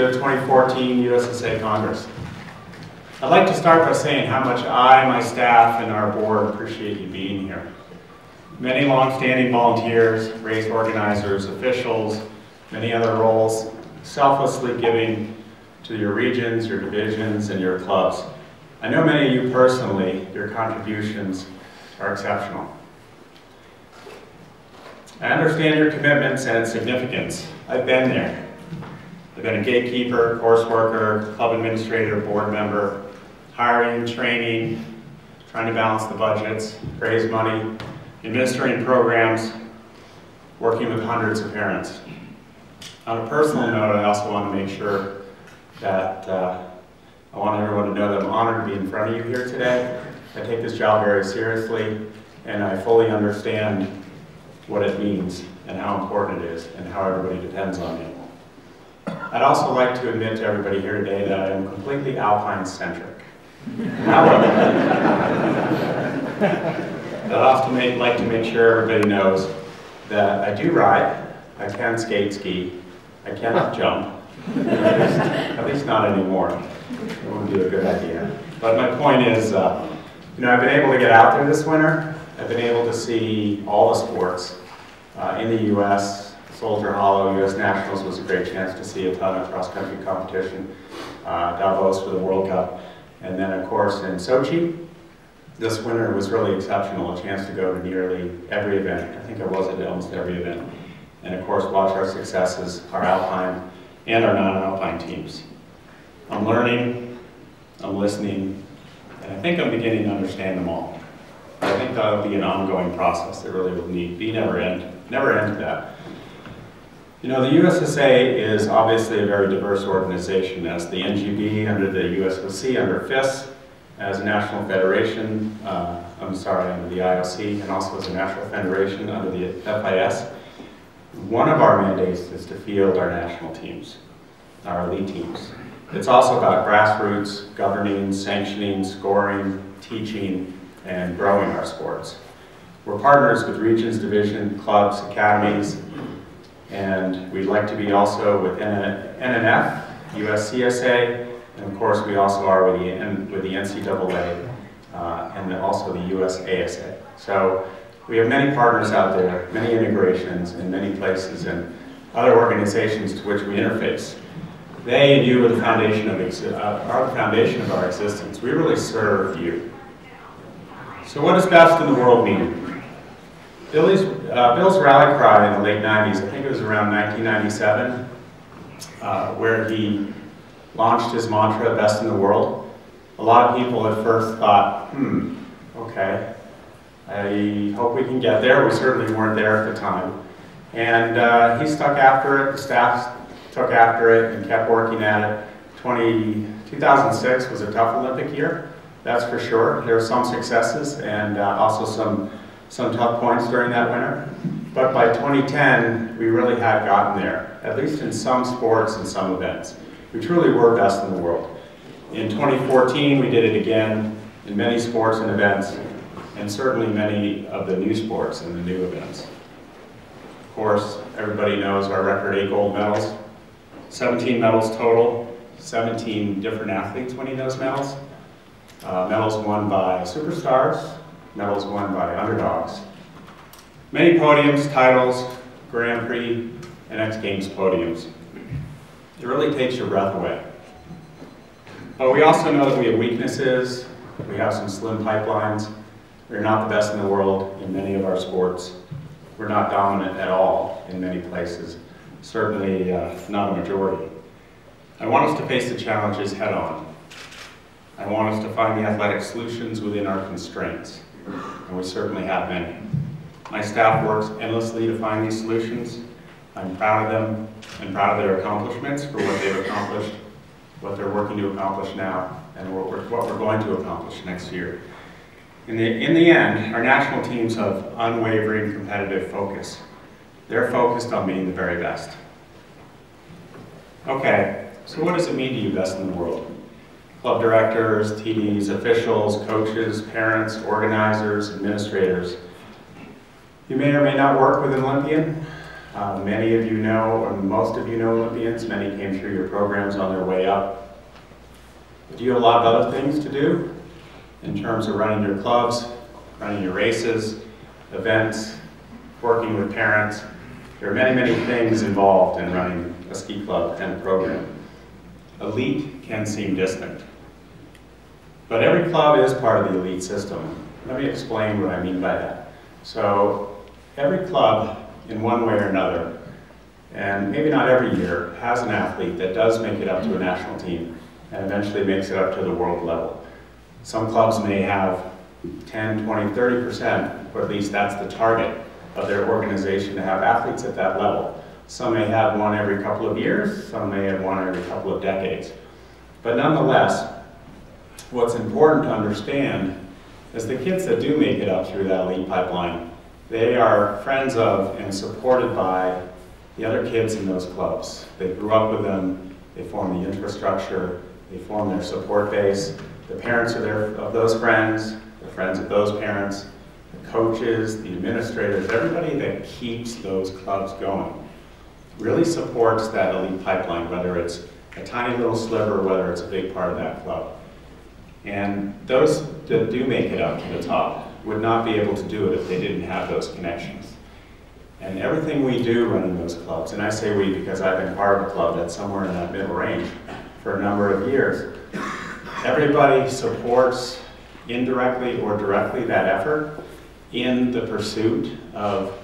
the 2014 USSA Congress. I'd like to start by saying how much I, my staff, and our board appreciate you being here. Many long-standing volunteers, race organizers, officials, many other roles, selflessly giving to your regions, your divisions, and your clubs. I know many of you personally, your contributions are exceptional. I understand your commitments and significance. I've been there. I've been a gatekeeper, course worker, club administrator, board member, hiring, training, trying to balance the budgets, raise money, administering programs, working with hundreds of parents. On a personal note, I also want to make sure that I want everyone to know that I'm honored to be in front of you here today. I take this job very seriously, and I fully understand what it means and how important it is and how everybody depends on me. I'd also like to admit to everybody here today that I am completely Alpine-centric. However, I'd also like to make sure everybody knows that I do ride, I can skate ski, I cannot jump, at least not anymore. It wouldn't be a good idea. But my point is, I've been able to get out there this winter. I've been able to see all the sports in the U.S. Soldier Hollow, U.S. Nationals was a great chance to see a ton of cross-country competition. Davos for the World Cup. And then, of course, in Sochi, this winter was really exceptional, a chance to go to nearly every event. I think I was at almost every event. And, of course, watch our successes, our Alpine and our non-Alpine teams. I'm learning, I'm listening, and I think I'm beginning to understand them all. I think that'll be an ongoing process that really will never end that. The USSA is obviously a very diverse organization, as the NGB under the USSA under FIS, as a national federation, under the IOC, and also as a national federation under the FIS. One of our mandates is to field our national teams, our elite teams. It's also about grassroots, governing, sanctioning, scoring, teaching, and growing our sports. We're partners with regions, division, clubs, academies, and we'd like to be also with NNF, USCSA, and of course we also are with the NCAA and also the USASA. So we have many partners out there, many integrations in many places, and other organizations to which we interface. They and you are the foundation of our existence. We really serve you. So what does best in the world mean? Bill's rally cry in the late 90s, I think it was around 1997, where he launched his mantra, best in the world. A lot of people at first thought, okay, I hope we can get there. We certainly weren't there at the time. And he stuck after it, the staff took after it and kept working at it. 2006 was a tough Olympic year, that's for sure. There were some successes and also some tough points during that winter. But by 2010, we really had gotten there, at least in some sports and some events. We truly were best in the world. In 2014, we did it again in many sports and events, and certainly many of the new sports and the new events. Of course, everybody knows our record 8 gold medals, 17 medals total, 17 different athletes winning those medals. Medals won by superstars, medals won by underdogs. Many podiums, titles, Grand Prix, and X Games podiums. It really takes your breath away. But we also know that we have weaknesses, we have some slim pipelines. We're not the best in the world in many of our sports. We're not dominant at all in many places, certainly not a majority. I want us to face the challenges head on. I want us to find the athletic solutions within our constraints, and we certainly have many. My staff works endlessly to find these solutions. I'm proud of them. I'm proud of their accomplishments for what they've accomplished, what they're working to accomplish now, and what we're going to accomplish next year. In the end, our national teams have unwavering competitive focus. They're focused on being the very best. Okay, so what does it mean to you best in the world? Club directors, TDs, officials, coaches, parents, organizers, administrators. You may or may not work with an Olympian, Many of you know, or most of you know Olympians. Many came through your programs on their way up. But you have a lot of other things to do in terms of running your clubs, running your races, events, working with parents. There are many, many things involved in running a ski club and a program. Elite can seem distant, but every club is part of the elite system. Let me explain what I mean by that. So every club, in one way or another, and maybe not every year, has an athlete that does make it up to a national team and eventually makes it up to the world level. Some clubs may have 10, 20, 30%, or at least that's the target of their organization, to have athletes at that level. Some may have one every couple of years, some may have one every couple of decades. But nonetheless, what's important to understand is the kids that do make it up through that elite pipeline, they are friends of and supported by the other kids in those clubs. They grew up with them, they form the infrastructure, they form their support base. The parents are of those friends, the friends of those parents, the coaches, the administrators, everybody that keeps those clubs going really supports that elite pipeline, whether it's a tiny little sliver, whether it's a big part of that club. And those that do make it up to the top would not be able to do it if they didn't have those connections. And everything we do running those clubs, and I say we because I've been part of a club that's somewhere in that middle range for a number of years, everybody supports indirectly or directly that effort in the pursuit of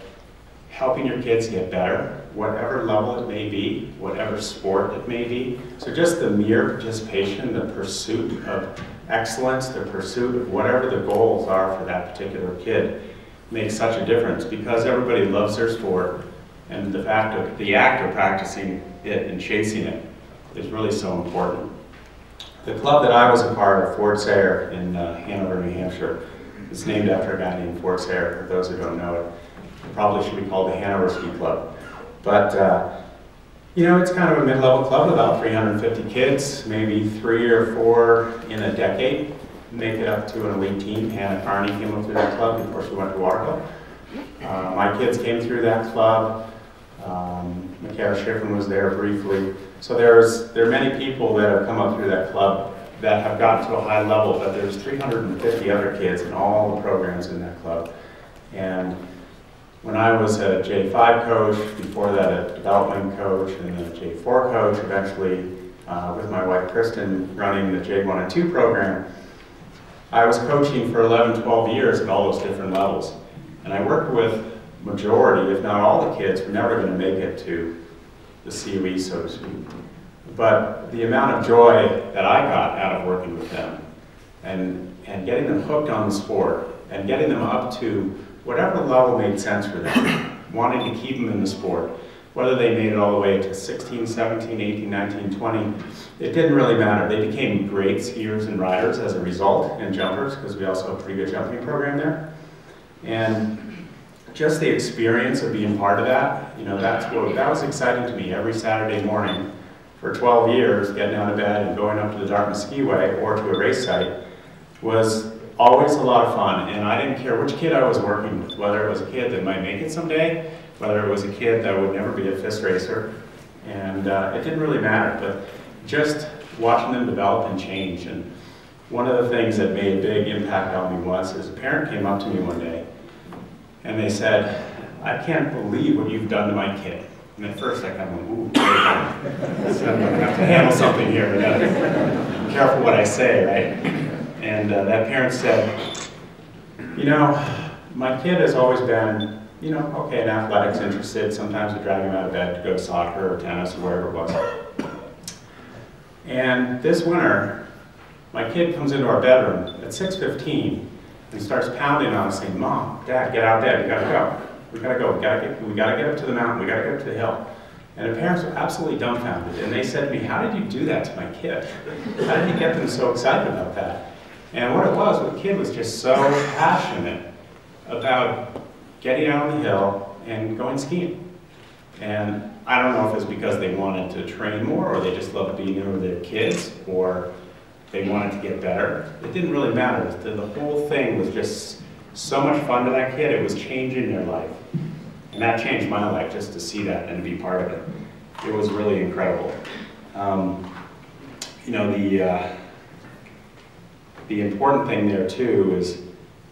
helping your kids get better, whatever level it may be, whatever sport it may be. So just the mere participation, the pursuit of excellence, the pursuit of whatever the goals are for that particular kid makes such a difference, because everybody loves their sport, and the act of practicing it and chasing it is really so important. The club that I was a part of, Fort Sayre in Hanover, New Hampshire, is named after a guy named Fort Sayre, for those who don't know it. It probably should be called the Hanover Ski Club. But you know, it's kind of a mid-level club, about 350 kids, maybe 3 or 4 in a decade make it up to an elite team. Hannah Carney came up through that club before she went to Waterville. My kids came through that club. Michaela Schiffrin was there briefly. So there are many people that have come up through that club that have gotten to a high level, but there's 350 other kids in all the programs in that club. And when I was a J5 coach, before that a development coach, and a J4 coach, eventually with my wife Kristen running the J1 and 2 program, I was coaching for 11, 12 years at all those different levels. And I worked with majority, if not all the kids, who were never going to make it to the COE, so to speak. But the amount of joy that I got out of working with them and getting them hooked on the sport and getting them up to whatever level made sense for them, wanting to keep them in the sport, whether they made it all the way to 16, 17, 18, 19, 20, it didn't really matter. They became great skiers and riders as a result, and jumpers, because we also have a pretty good jumping program there. And just the experience of being part of that, you know, that was exciting to me. Every Saturday morning for 12 years, getting out of bed and going up to the Dartmouth Skiway or to a race site was always a lot of fun. And I didn't care which kid I was working with, whether it was a kid that might make it someday, whether it was a kid that would never be a FIS racer, and it didn't really matter. But just watching them develop and change. And one of the things that made a big impact on me was a parent came up to me one day and they said, "I can't believe what you've done to my kid." And at first I kind of went, "Ooh, so I'm going to have to handle something here. I gotta be careful what I say, right?" And that parent said, "You know, my kid has always been, you know, okay, in athletics, interested. Sometimes we drag him out of bed to go to soccer or tennis or wherever it was. And this winter, my kid comes into our bedroom at 6:15 and starts pounding on us saying, 'Mom, Dad, get out of bed, we gotta go. We gotta go, we gotta get up to the mountain, we gotta get up to the hill.'" And the parents were absolutely dumbfounded. And they said to me, "How did you do that to my kid? How did you get them so excited about that?" And what it was, the kid was just so passionate about getting out on the hill and going skiing. And I don't know if it's because they wanted to train more, or they just loved being there with their kids, or they wanted to get better. It didn't really matter. The whole thing was just so much fun to that kid. It was changing their life. And that changed my life, just to see that and be part of it. It was really incredible. You know, the important thing there too is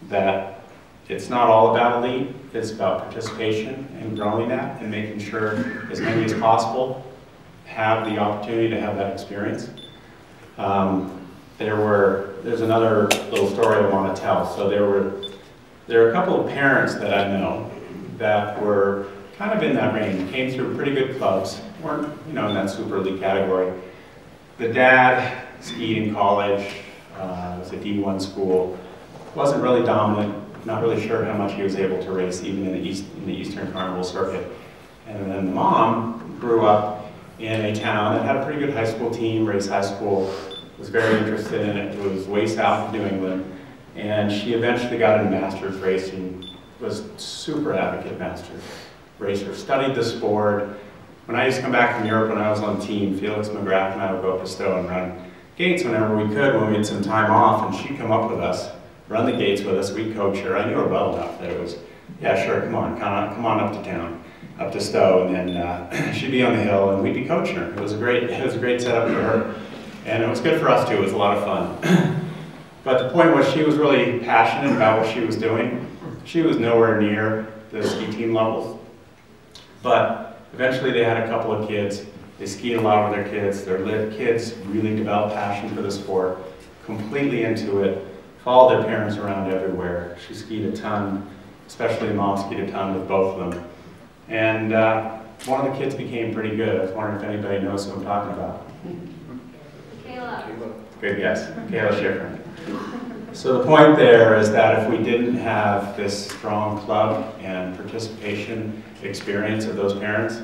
that it's not all about elite, it's about participation and growing that and making sure as many as possible have the opportunity to have that experience. There's another little story I want to tell. So there are a couple of parents that I know that were kind of in that range, came through pretty good clubs, weren't, you know, in that super elite category. The dad skied in college, it was a D1 school, wasn't really dominant, not really sure how much he was able to race even in the Eastern Carnival circuit. And then the mom grew up in a town that had a pretty good high school team, raced high school, was very interested in it. It was way south of New England. And she eventually got into masters racing, was super advocate masters racer, studied the sport. When I used to come back from Europe when I was on team, Felix McGrath and I would go up to Stowe and run gates whenever we could when we had some time off, and she'd come up with us, run the gates with us, we'd coach her. I knew her well enough that it was, yeah, sure, come on up to town, up to Stowe, and then she'd be on the hill and we'd be coaching her. It was a great setup for her, and it was good for us too. It was a lot of fun. But the point was, she was really passionate about what she was doing. She was nowhere near the ski team levels, but eventually they had a couple of kids. They skied a lot with their kids. Their kids really developed passion for the sport, completely into it, followed their parents around everywhere. She skied a ton, especially mom skied a ton with both of them. And one of the kids became pretty good. I was wondering if anybody knows who I'm talking about. Kayla. Good guess, Kayla Schifrin. So the point there is that if we didn't have this strong club and participation experience of those parents,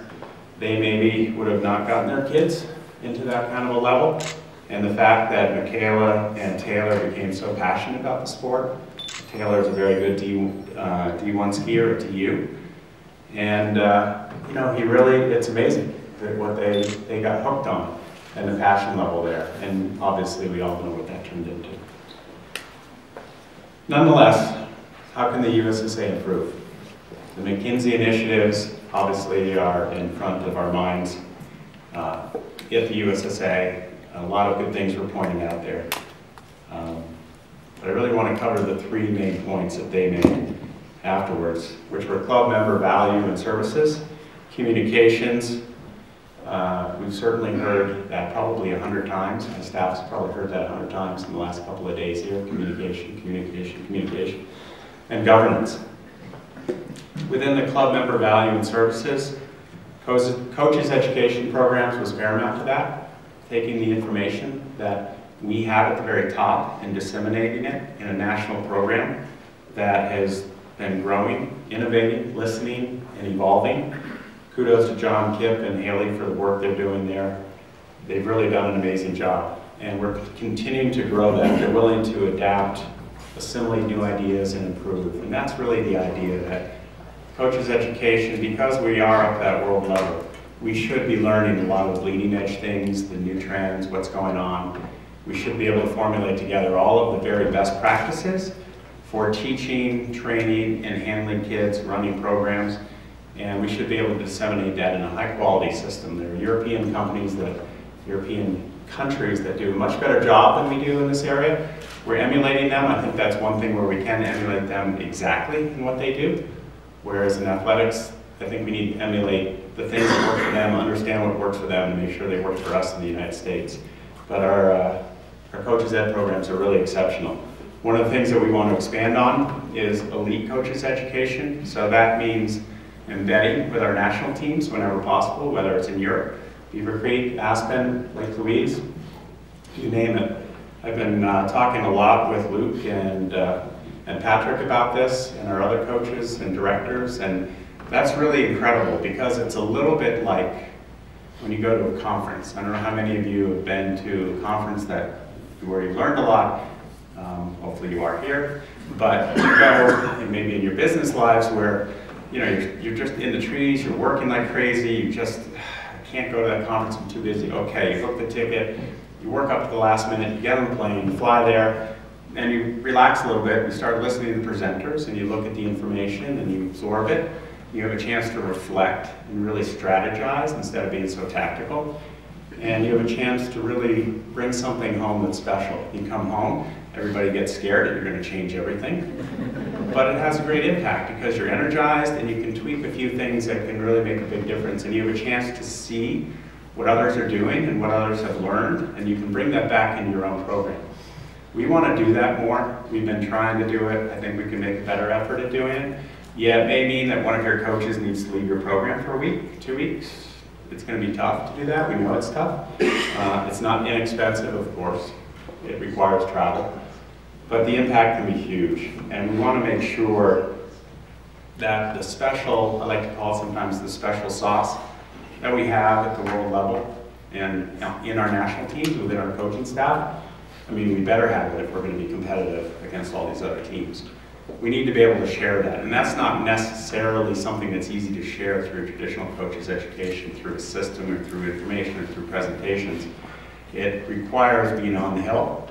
they maybe would have not gotten their kids into that kind of a level. And the fact that Michaela and Taylor became so passionate about the sport. Taylor is a very good D1 skier at TU. And you know, it's amazing that what they got hooked on and the passion level there. And obviously we all know what that turned into. Nonetheless, how can the USSA improve? The McKinsey initiatives obviously are in front of our minds. At the USSA, a lot of good things were pointed out there. But I really want to cover the three main points that they made afterwards, which were club member value and services, communications. We've certainly heard that probably 100 times. My staff's probably heard that 100 times in the last couple of days here. Communication, communication, communication. And governance. Within the club member value and services, coaches education programs was paramount to that. Taking the information that we have at the very top and disseminating it in a national program that has been growing, innovating, listening, and evolving. Kudos to John, Kip, and Haley for the work they're doing there. They've really done an amazing job. And we're continuing to grow that. They're willing to adapt, assimilate new ideas, and improve. And that's really the idea that coaches education, because we are up that world level, we should be learning a lot of leading edge things, the new trends, what's going on. We should be able to formulate together all of the very best practices for teaching, training, and handling kids, running programs. And we should be able to disseminate that in a high quality system. There are European countries that do a much better job than we do in this area. We're emulating them. I think that's one thing where we can emulate them exactly in what they do. Whereas in athletics, I think we need to emulate the things that work for them, understand what works for them, and make sure they work for us in the United States. But our coaches ed programs are really exceptional. One of the things that we want to expand on is elite coaches education. So that means embedding with our national teams whenever possible, whether it's in Europe, Beaver Creek, Aspen, Lake Louise, you name it. I've been talking a lot with Luke and Patrick about this, and our other coaches and directors, and that's really incredible because it's a little bit like when you go to a conference. I don't know how many of you have been to a conference where you learned a lot. Hopefully you are here, but you go maybe in your business lives where you're just in the trees, you're working like crazy, you just can't go to that conference, I'm too busy. Okay, you book the ticket, you work up to the last minute, you get on the plane, you fly there, and you relax a little bit, you start listening to the presenters, and you look at the information, and you absorb it, You have a chance to reflect and really strategize instead of being so tactical. And you have a chance to really bring something home that's special. You come home, everybody gets scared that you're going to change everything. But it has a great impact because you're energized and you can tweak a few things that can really make a big difference. And you have a chance to see what others are doing and what others have learned, and you can bring that back into your own program. We want to do that more. We've been trying to do it. I think we can make a better effort at doing it. Yeah, it may mean that one of your coaches needs to leave your program for a week, 2 weeks. It's going to be tough to do that. We know it's tough. It's not inexpensive, of course. It requires travel. But the impact can be huge. And we want to make sure that the special, I like to call it sometimes the special sauce, that we have at the world level and in our national teams, within our coaching staff, I mean, we better have it if we're going to be competitive against all these other teams. We need to be able to share that. And that's not necessarily something that's easy to share through traditional coaches education, through a system or through information or through presentations. It requires being on the hill,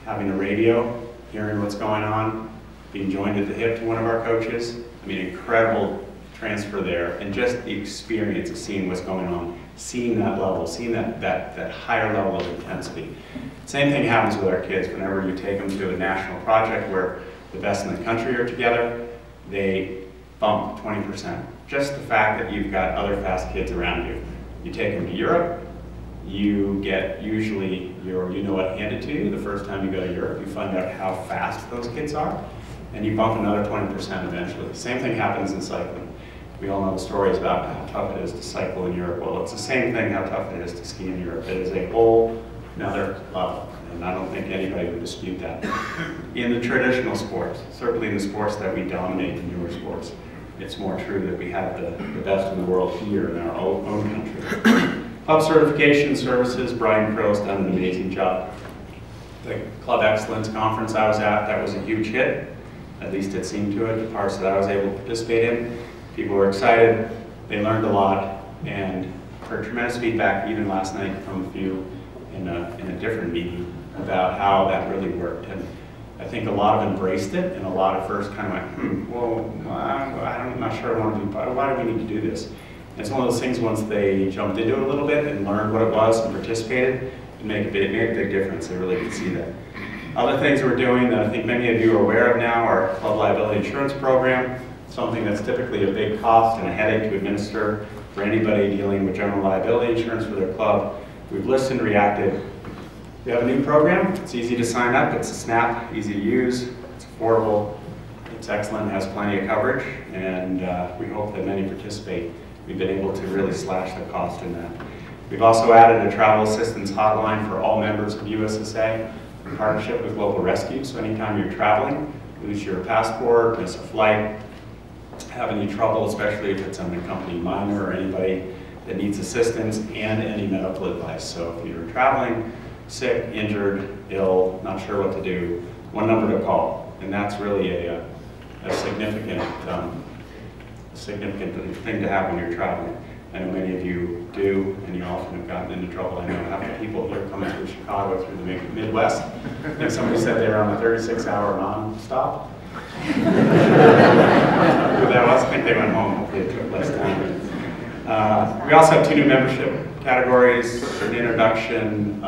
having a radio, hearing what's going on, being joined at the hip to one of our coaches. I mean, incredible transfer there, and just the experience of seeing what's going on, seeing that level, seeing that higher level of intensity. Same thing happens with our kids. Whenever you take them to a national project where the best in the country are together, they bump 20%. Just the fact that you've got other fast kids around you. You take them to Europe, you get usually you know what handed to you the first time you go to Europe. You find out how fast those kids are, and you bump another 20% eventually. Same thing happens in cycling. We all know the stories about how tough it is to cycle in Europe. Well, it's the same thing how tough it is to ski in Europe. It is a whole another level, and I don't think anybody would dispute that. In the traditional sports, certainly in the sports that we dominate, the newer sports, it's more true that we have the best in the world here in our own country. Club certification services, Brian Crow's done an amazing job. The Club Excellence Conference I was at, that was a huge hit. At least it seemed to it, the parts that I was able to participate in. People were excited, they learned a lot, and heard tremendous feedback even last night from a few in a different meeting about how that really worked. And I think a lot of embraced it, and a lot at first kind of went, well, I'm not sure I want to do, why do we need to do this? And it's one of those things once they jumped into it a little bit and learned what it was and participated, it made a big difference. They really could see that. Other things we're doing that I think many of you are aware of now are Club Liability Insurance Program, something that's typically a big cost and a headache to administer for anybody dealing with general liability insurance for their club. We've listened and reacted. We have a new program. It's easy to sign up. It's a snap, easy to use. It's affordable. It's excellent, has plenty of coverage, and we hope that many participate. We've been able to really slash the cost in that. We've also added a travel assistance hotline for all members of USSA in partnership with Global Rescue. So anytime you're traveling, lose your passport, miss a flight, have any trouble, especially if it's an unaccompanied minor or anybody that needs assistance, and any medical advice. So if you're traveling, sick, injured, ill, not sure what to do, one number to call. And that's really a significant thing to have when you're traveling. I know many of you do, and you often have gotten into trouble. I know half the people here coming through Chicago, through the Midwest. I think somebody said they were on a 36-hour non-stop. Who that was? I think they went home. Hopefully it took less time. We also have 2 new membership categories: an introduction,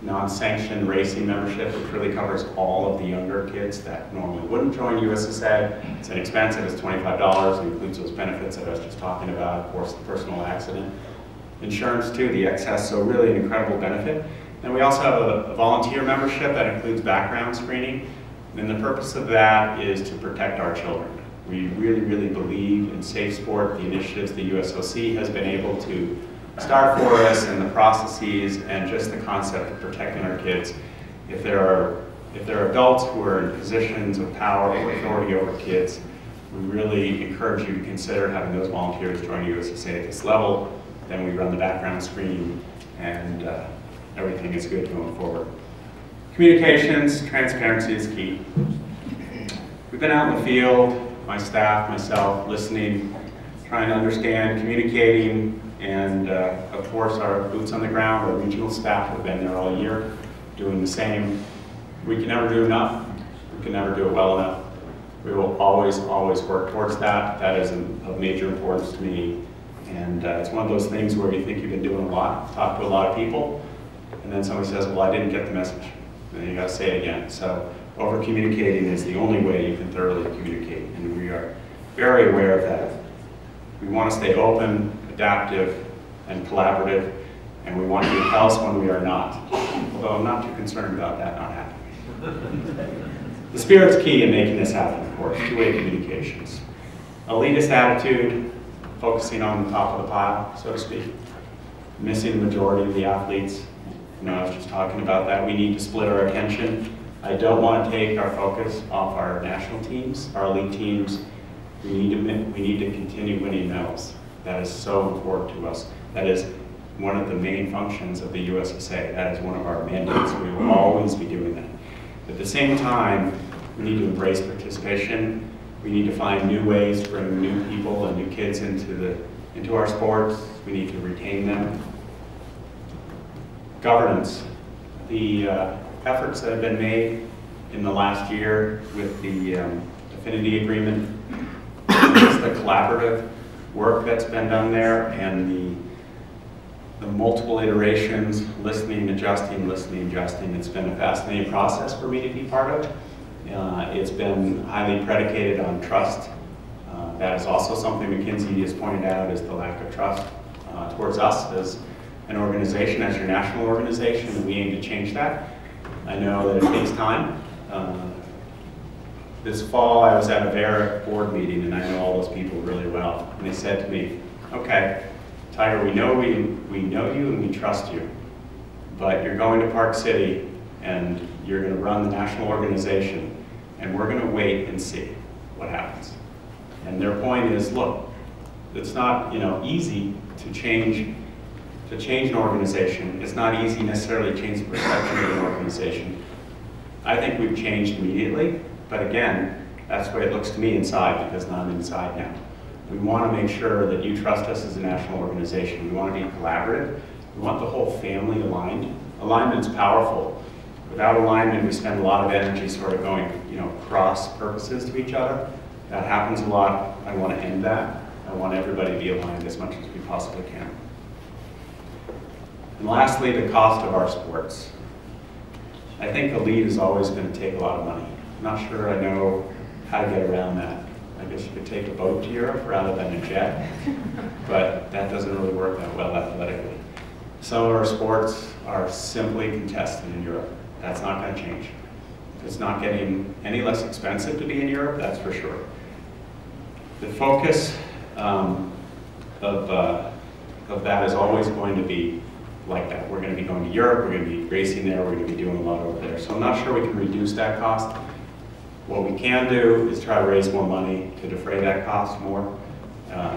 non-sanctioned racing membership, which really covers all of the younger kids that normally wouldn't join USSA. It's inexpensive, it's $25, it includes those benefits that I was just talking about, of course the personal accident insurance too, the excess, so really an incredible benefit. And we also have a volunteer membership that includes background screening, and the purpose of that is to protect our children. We really believe in safe sport, the initiatives the USOC has been able to start for us, and the processes, and just the concept of protecting our kids. If there are adults who are in positions of power or authority over kids, we really encourage you to consider having those volunteers join USSA at this level. Then we run the background screening, and everything is good going forward. Communications, transparency is key. We've been out in the field, my staff, myself, listening, trying to understand, communicating, and of course our boots on the ground, our regional staff have been there all year doing the same. We can never do enough. We can never do it well enough. We will always, always work towards that. That is of major importance to me. And it's one of those things where you think you've been doing a lot, talk to a lot of people, and then somebody says, well, I didn't get the message. And then you got to say it again. So over-communicating is the only way you can thoroughly communicate, and we are very aware of that. We want to stay open, adaptive, and collaborative, and we want to be else when we are not. Although I'm not too concerned about that not happening. The spirit's key in making this happen, of course, two-way communications. Elitist attitude, focusing on the top of the pile, so to speak. Missing the majority of the athletes. I was just talking about that. We need to split our attention. I don't want to take our focus off our national teams, our elite teams. We need to continue winning medals. That is so important to us. That is one of the main functions of the USSA. That is one of our mandates. We will always be doing that. At the same time, we need to embrace participation. We need to find new ways to bring new people and new kids into our sports. We need to retain them. Governance. The efforts that have been made in the last year with the affinity agreement, the collaborative work that's been done there, and the multiple iterations, listening, adjusting, it's been a fascinating process for me to be part of. It's been highly predicated on trust. That is also something McKinsey has pointed out, is the lack of trust towards us as an organization, as your national organization, and we aim to change that. I know that it takes time. This fall I was at a VERIC board meeting, and I know all those people really well, and they said to me, okay, Tiger, we know you and we trust you, but you're going to Park City and you're going to run the national organization, and we're going to wait and see what happens. And their point is, look, it's not easy to change an organization. It's not easy necessarily to change the perception of an organization. I think we've changed immediately, but again, that's the way it looks to me inside, because now I'm inside now. We want to make sure that you trust us as a national organization. We want to be collaborative. We want the whole family aligned. Alignment's powerful. Without alignment, we spend a lot of energy sort of going, cross purposes to each other. That happens a lot. I want to end that. I want everybody to be aligned as much as we possibly can. And lastly, the cost of our sports. I think the lead is always going to take a lot of money. I'm not sure I know how to get around that. I guess you could take a boat to Europe rather than a jet, but that doesn't really work that well athletically. Some of our sports are simply contested in Europe. That's not going to change. It's not getting any less expensive to be in Europe, that's for sure. The focus of that is always going to be like that. We're going to be going to Europe, we're going to be racing there, we're going to be doing a lot over there. So I'm not sure we can reduce that cost. What we can do is try to raise more money to defray that cost more.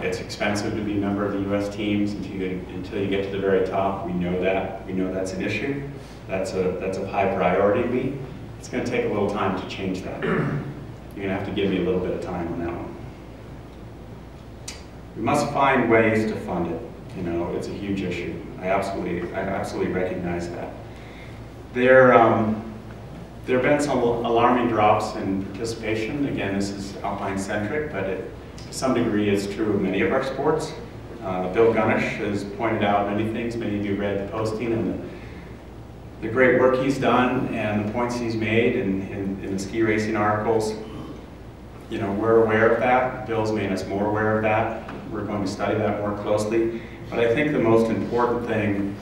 It's expensive to be a member of the U.S. teams until you get to the very top. We know that. We know that's an issue. That's a high priority to me. It's going to take a little time to change that. You're going to have to give me a little bit of time on that one. We must find ways to fund it. It's a huge issue. I absolutely recognize that. There have been some alarming drops in participation. Again, this is alpine-centric, but to some degree is true of many of our sports. Bill Gunnish has pointed out many things. Many of you read the posting and the great work he's done and the points he's made in the ski racing articles. We're aware of that. Bill's made us more aware of that. We're going to study that more closely. But I think the most important thing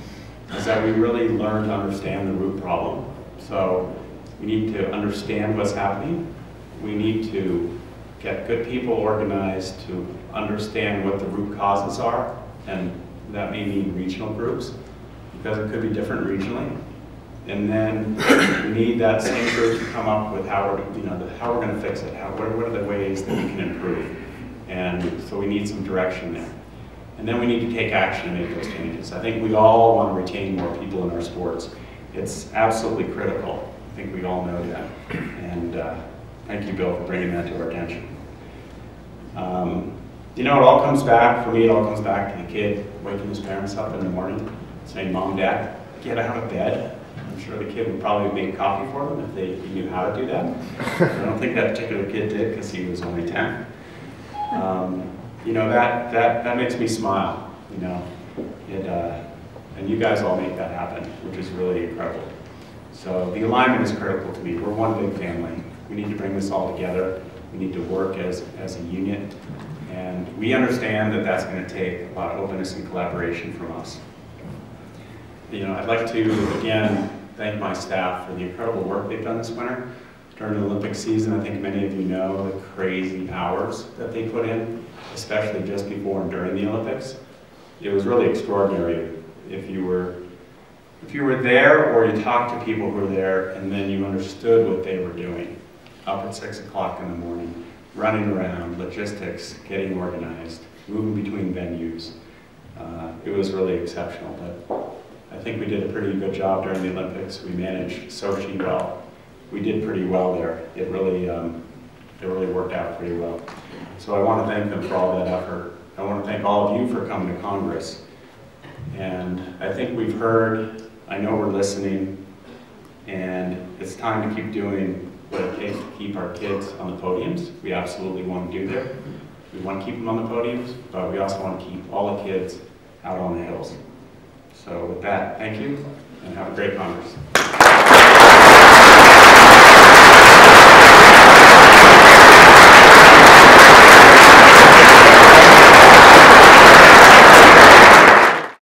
is that we really learn to understand the root problem. So we need to understand what's happening. We need to get good people organized to understand what the root causes are, and that may mean regional groups, because it could be different regionally. And then we need that same group to come up with how we're going to fix it. What are the ways that we can improve? And so we need some direction there. And then we need to take action and make those changes. I think we all want to retain more people in our sports. It's absolutely critical. I think we all know that. And thank you, Bill, for bringing that to our attention. It all comes back, for me, it all comes back to the kid waking his parents up in the morning, saying, Mom, Dad, get out of bed. I'm sure the kid would probably make coffee for them if he knew how to do that. I don't think that particular kid did because he was only 10. You know, that makes me smile, you know. And you guys all make that happen, which is really incredible. So the alignment is critical to me. We're one big family. We need to bring this all together. We need to work as a unit. And we understand that that's going to take a lot of openness and collaboration from us. You know, I'd like to, again, thank my staff for the incredible work they've done this winter. During the Olympic season, I think many of you know the crazy hours that they put in, especially just before and during the Olympics. It was really extraordinary. If you were there or you talked to people who were there and then you understood what they were doing, up at 6 o'clock in the morning, running around, logistics, getting organized, moving between venues. It was really exceptional, but I think we did a pretty good job during the Olympics. We managed Sochi well. We did pretty well there. It really worked out pretty well. So I want to thank them for all that effort. I want to thank all of you for coming to Congress. And I think we've heard, I know we're listening, and it's time to keep doing what it takes to keep our kids on the podiums. We absolutely want to do that. We want to keep them on the podiums, but we also want to keep all the kids out on the hills. So with that, thank you, and have a great Congress.